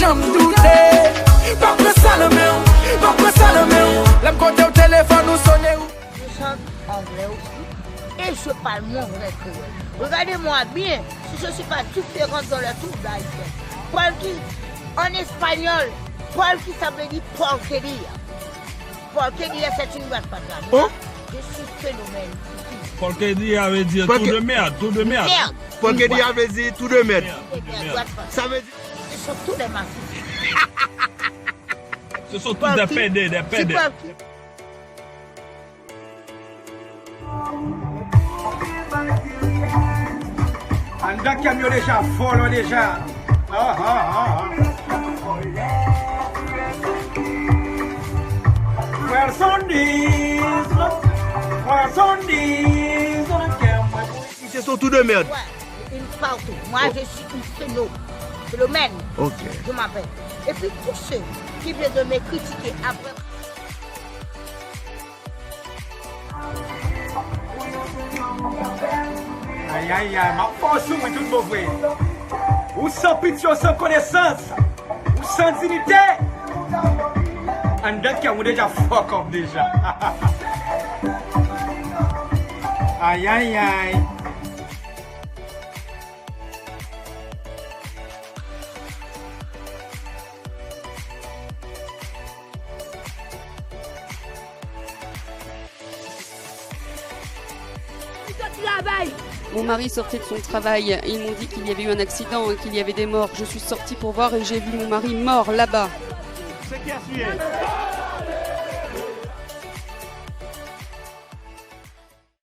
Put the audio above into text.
j'aime douter. Pas que ça le mien, pas que ça le mien. L'aime côté au téléphone ou sonner. Je chante anglais aussi et je parle mon vrai créole. Regardez-moi bien, si je suis pas différente dans le tout d'Haïti. Paul qui, en espagnol, Paul qui ça veut dire porqueria. Porqueria c'est une boîte pas de Oh? Je suis phénomène. Porqueria veut dire tout de merde, tout de merde. Merde. Porqueria veut dire tout de merde. Ça veut dire. Ce sont tous des massifs. Ce sont tous des pédés, des pédés. Anda camion déjà folle déjà. Where son is, where son is, Ce sont tout de merde. Ouais, une partout. Moi, je suis une phénomène. Ok. Je m'appelle. Et puis tous ceux qui viennent de me critiquer après. Aïe aïe aïe, ma force ou tout mauvais. Ou sans pitié, sans connaissance, ou sans dignité. Anda camion déjà fuck up déjà. Aïe aïe aïe. Mon mari sortait de son travail, ils m'ont dit qu'il y avait eu un accident et qu'il y avait des morts. Je suis sortie pour voir et j'ai vu mon mari mort là-bas. C'est qui a tué?